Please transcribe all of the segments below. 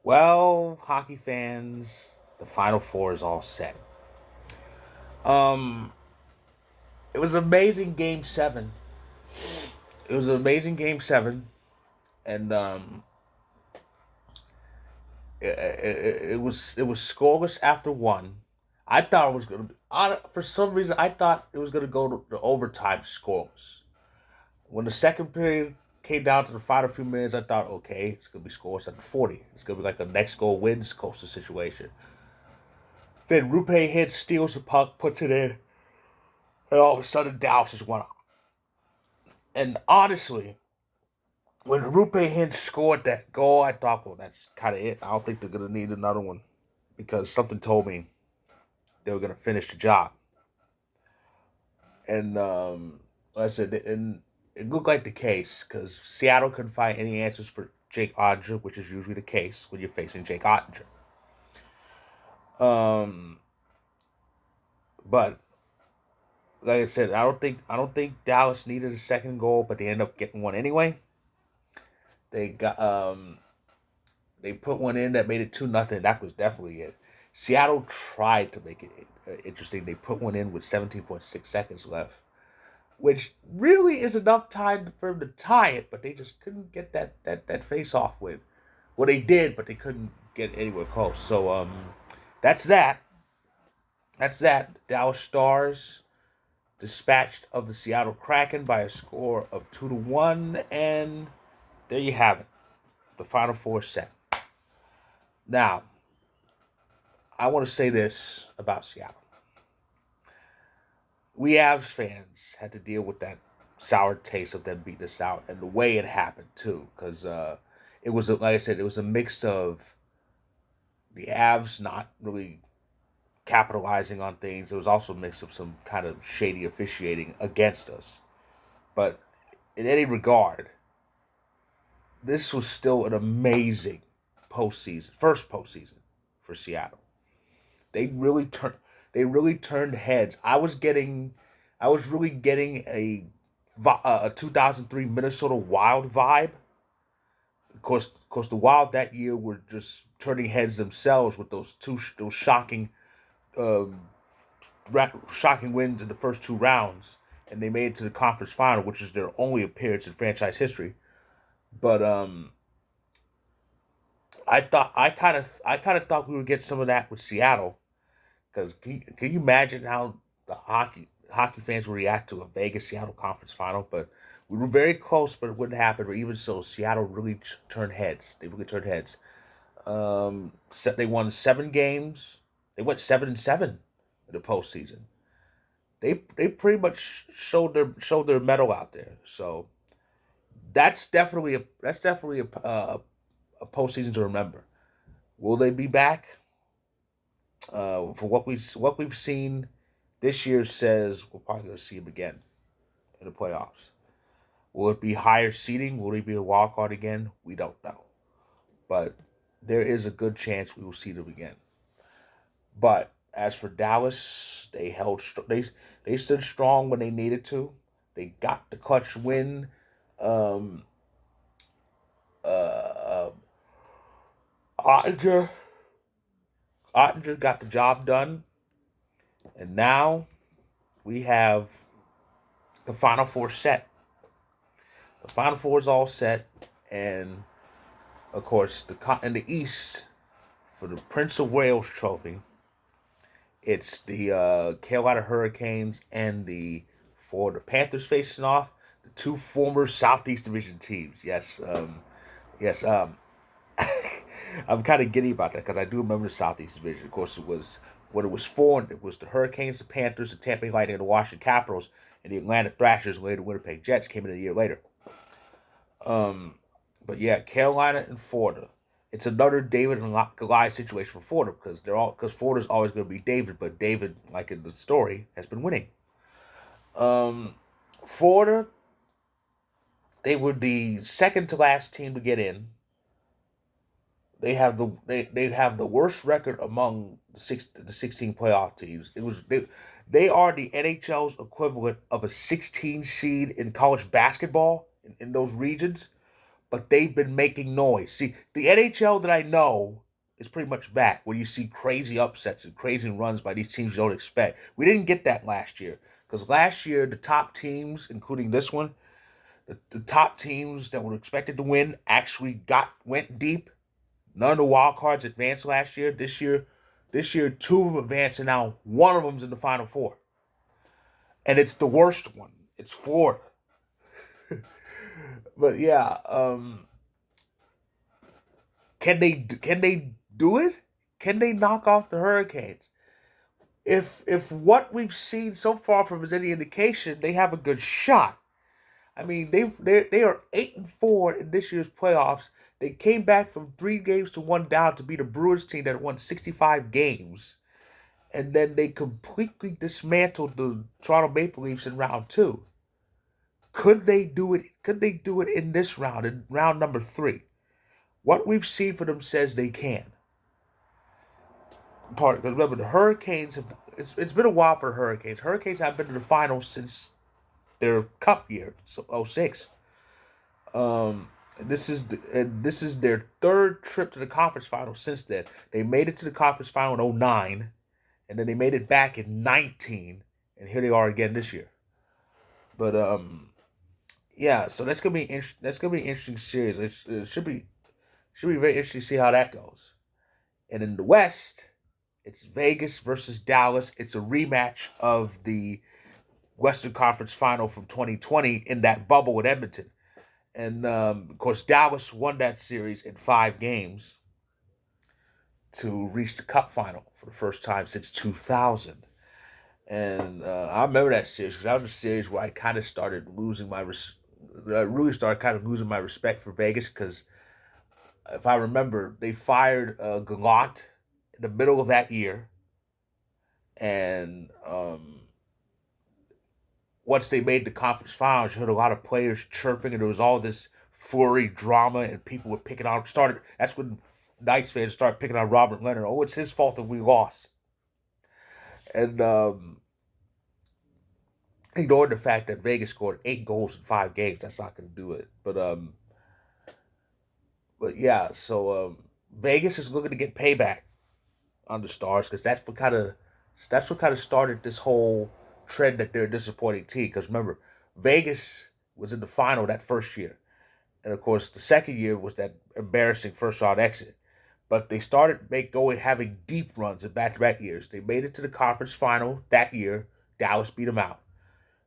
Well, hockey fans, the Final Four is all set. Um, it was an amazing Game Seven. It was an amazing Game Seven, and it was scoreless after one. I thought it was gonna. For some reason, I thought it was gonna go to overtime scoreless. When the second period came down to the final few minutes, I thought, okay, it's gonna be scoreless at the 40. It's gonna be like a next goal wins coaster situation. Then Rupe hits, steals the puck, puts it in, and all of a sudden Dallas just went up. And honestly, when Rupe Hintz scored that goal, I thought, well, that's kind of it. I don't think they're going to need another one because something told me they were going to finish the job. And like I said, and it looked like the case because Seattle couldn't find any answers for Jake Ottinger, which is usually the case when you're facing Jake Ottinger. Um, but like I said, I don't think Dallas needed a second goal, but they ended up getting one anyway. They got they put one in that made it 2-0. That was definitely it. Seattle tried to make it interesting. They put one in with 17.6 seconds left, which really is enough time for them to tie it, but they just couldn't get that face off win. Well, they did, but they couldn't get anywhere close. So that's that. That's that. Dallas Stars dispatched of the Seattle Kraken by a score of 2-1, and there you have it. The Final Four set. Now, I want to say this about Seattle. We Avs fans had to deal with that sour taste of them beating us out, and the way it happened too, because it was like I said, it was a mix of the Avs not really capitalizing on things. It was also a mix of some kind of shady officiating against us. But in any regard, this was still an amazing first postseason for Seattle. They really turned they really turned heads. I was really getting a 2003 Minnesota Wild vibe. Of course, the Wild that year were just turning heads themselves with those um, shocking wins in the first two rounds, and they made it to the conference final, which is their only appearance in franchise history. But I kind of thought we would get some of that with Seattle. Because can you imagine how the hockey fans would react to a Vegas Seattle conference final? But we were very close, but it wouldn't happen. But even so, Seattle really turned heads. They really turned heads. They won 7 games. They went 7-7 in the postseason. They pretty much showed their mettle out there. So that's definitely a postseason to remember. Will they be back? For what we've seen this year says we're probably going to see him again in the playoffs. Will it be higher seeding? Will he be a wild card again? We don't know, but there is a good chance we will see them again. But as for Dallas, they stood strong when they needed to. They got the clutch win. Um, uh, Ottinger, Ottinger got the job done, and now we have the Final Four set. The Final Four is all set, and of course, in the East for the Prince of Wales Trophy, it's the Carolina Hurricanes and the Florida Panthers facing off. The two former Southeast Division teams. Yes, yes. I'm kind of giddy about that because I do remember the Southeast Division. Of course, it was when it was formed. It was the Hurricanes, the Panthers, the Tampa Bay Lightning, and the Washington Capitals, and the Atlanta Thrashers, and later the Winnipeg Jets came in a year later. Um, but yeah, Carolina and Florida. It's another David and Goliath situation for Florida because Florida's always going to be David, but David, like in the story, has been winning. Um, Florida, they were the second to last team to get in. They have the worst record among the 16 playoff teams. They are the NHL's equivalent of a 16 seed in college basketball in those regions. but they've been making noise. See, the NHL that I know is pretty much back, where you see crazy upsets and crazy runs by these teams you don't expect. We didn't get that last year because last year the top teams, including this one, the top teams that were expected to win actually went deep. None of the wild cards advanced last year. This year, two of them advanced, and now one of them's in the Final Four, and it's the worst one. It's Florida. But yeah, can they do it? Can they knock off the Hurricanes? If what we've seen so far from is any indication, they have a good shot. I mean, they are 8-4 in this year's playoffs. They came back from 3 games to one down to beat a Bruins team that won 65 games, and then they completely dismantled the Toronto Maple Leafs in round two. Could they do it? Could they do it in this round, in round number three? What we've seen for them says they can. Because remember, the Hurricanes have. It's been a while for the Hurricanes. Hurricanes have been to the finals since their Cup year, so 06. This is their third trip to the conference final since then. They made it to the conference final in 09, and then they made it back in 19, and here they are again this year. But yeah, so that's gonna be an interesting series. It should be very interesting to see how that goes. And in the West, it's Vegas versus Dallas. It's a rematch of the Western Conference Final from 2020 in that bubble with Edmonton. And of course, Dallas won that series in 5 games to reach the Cup final for the first time since 2000. And I remember that series because that was a series where I kind of started losing my really started kind of losing my respect for Vegas because if I remember, they fired Gallant in the middle of that year, and once they made the conference finals, you heard a lot of players chirping, and there was all this flurry drama, and people were picking on. That's when Knights fans started picking on Robert Leonard. Oh, it's his fault that we lost, and ignored the fact that Vegas scored 8 goals in 5 games. That's not going to do it. But yeah, so Vegas is looking to get payback on the Stars because that's what kind of started this whole trend that they're a disappointing team. Because remember, Vegas was in the final that first year, and of course the second year was that embarrassing first round exit. But they started having deep runs in back-to-back years. They made it to the conference final that year. Dallas beat them out,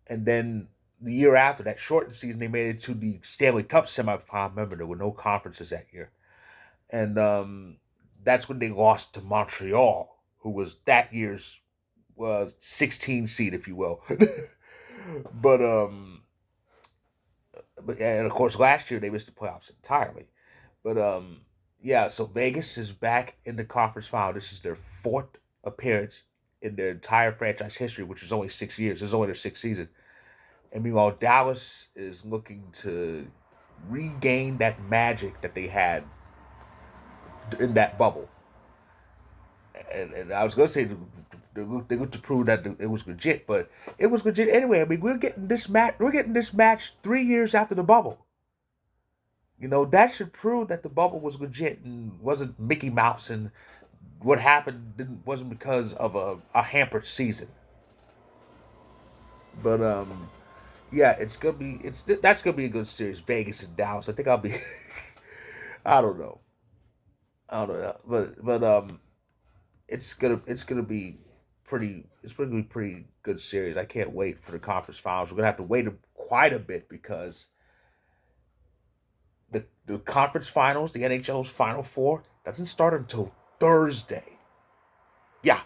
and then the year after that shortened season, they made it to the Stanley Cup semifinal. Remember, there were no conferences that year, and that's when they lost to Montreal, who was that year's 16 seed, if you will. but and of course last year they missed the playoffs entirely. But yeah, so Vegas is back in the conference final. This is their fourth appearance in their entire franchise history, which is only 6 years. This is only their sixth season. And meanwhile, Dallas is looking to regain that magic that they had in that bubble. And I was going to say they look to prove that it was legit, but it was legit anyway. I mean, we're getting this match 3 years after the bubble. You know, that should prove that the bubble was legit and wasn't Mickey Mouse, and what happened wasn't because of a hampered season. But yeah, that's gonna be a good series, Vegas and Dallas. I think I'll be. I don't know. I don't know, but it's gonna be pretty good series. I can't wait for the conference finals. We're gonna have to wait quite a bit because the conference finals, the NHL's Final Four, doesn't start until Thursday. Yeah,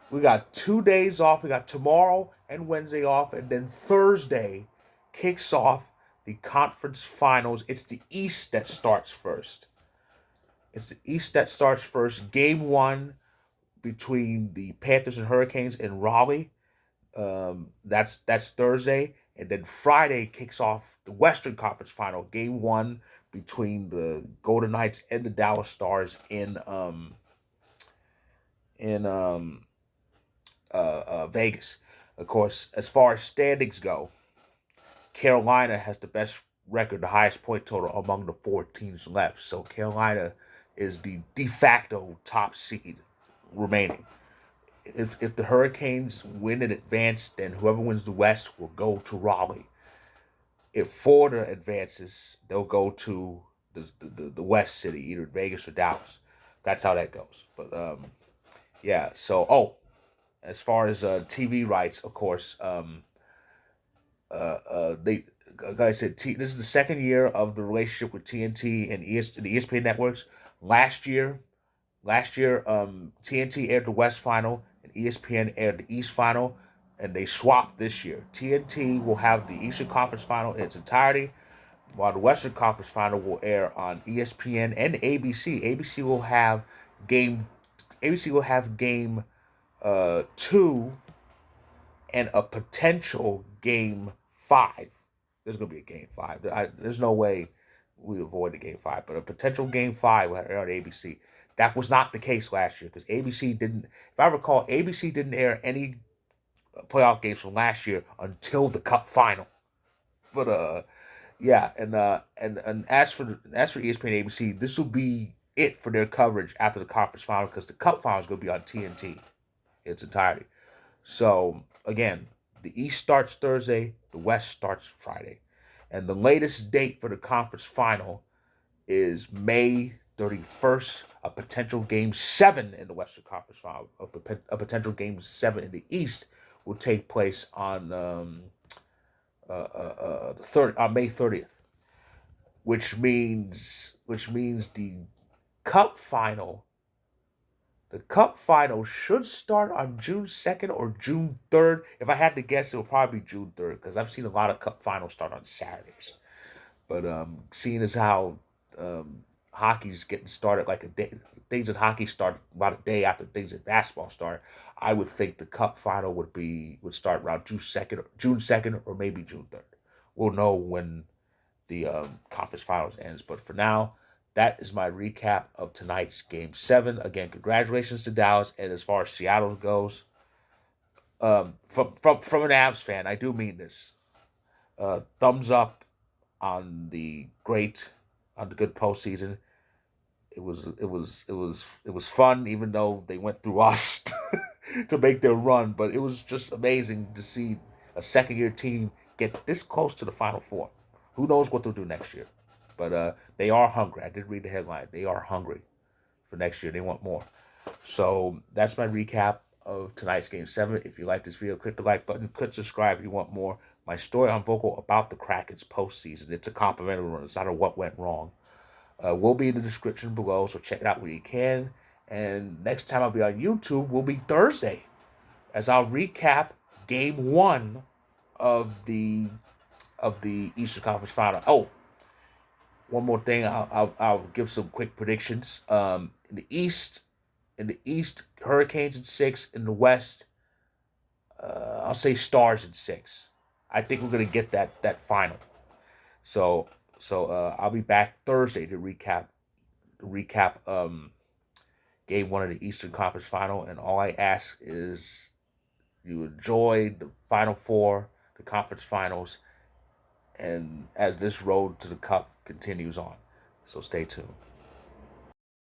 we got 2 days off. We got tomorrow and Wednesday off, and then Thursday kicks off the conference finals. It's the East that starts first. Game one between the Panthers and Hurricanes in Raleigh. That's Thursday, and then Friday kicks off the Western Conference Final. Game one between the Golden Knights and the Dallas Stars in Vegas. Of course, as far as standings go, Carolina has the best record, the highest point total among the 4 teams left. So Carolina is the de facto top seed remaining. If the Hurricanes win and advance, then whoever wins the West will go to Raleigh. If Florida advances, they'll go to the West City, either Vegas or Dallas. That's how that goes. But yeah. So as far as TV rights, of course, they like I said, this is the second year of the relationship with TNT and the ESPN networks. Last year, TNT aired the West Final and ESPN aired the East Final, and they swapped this year. TNT will have the Eastern Conference Final in its entirety, while the Western Conference Final will air on ESPN and ABC. Game ABC will have game 2 and a potential game 5. There's gonna be a game 5. There's no way we avoid the game 5, but a potential game 5 will air on ABC. That was not the case last year because ABC didn't. If I recall, ABC didn't air any playoff games from last year until the Cup final. But yeah, and as for ESPN and ABC, this will be it for their coverage after the conference final because the Cup final is going to be on TNT in its entirety. So again, the East starts Thursday, the West starts Friday, and the latest date for the conference final is May 31st. A potential game 7 in the Western Conference final, a potential game 7 in the East will take place on May 30th, which means the Cup final. The Cup final should start on June 2nd or June 3rd. If I had to guess, it will probably be June 3rd because I've seen a lot of Cup finals start on Saturdays. But seeing as how hockey's getting started like a day, things in hockey start about a day after things in basketball start. I would think the Cup final would start around June 2nd, or maybe June 3rd. We'll know when the conference finals ends. But for now, that is my recap of tonight's Game 7. Again, congratulations to Dallas. And as far as Seattle goes, from an Avs fan, I do mean this. Thumbs up on the good postseason. It was fun, even though they went through us to make their run. But it was just amazing to see a second year team get this close to the Final Four. Who knows what they'll do next year? But they are hungry. I did read the headline. They are hungry for next year. They want more. So that's my recap of tonight's Game 7. If you like this video, click the like button. Click subscribe if you want more. My story on Vocal about the Kraken's postseason. It's a complimentary one. It's not a what went wrong. Will be in the description below, so check it out when you can. And next time I'll be on YouTube will be Thursday, as I'll recap Game 1 of the Eastern Conference Final. Oh, one more thing. I'll give some quick predictions. In the East, Hurricanes in 6. In the West, I'll say Stars in 6. I think we're gonna get that final. So I'll be back Thursday to recap Game 1 of the Eastern Conference Final, and all I ask is you enjoy the Final Four, the conference finals, and as this road to the Cup continues on. So stay tuned.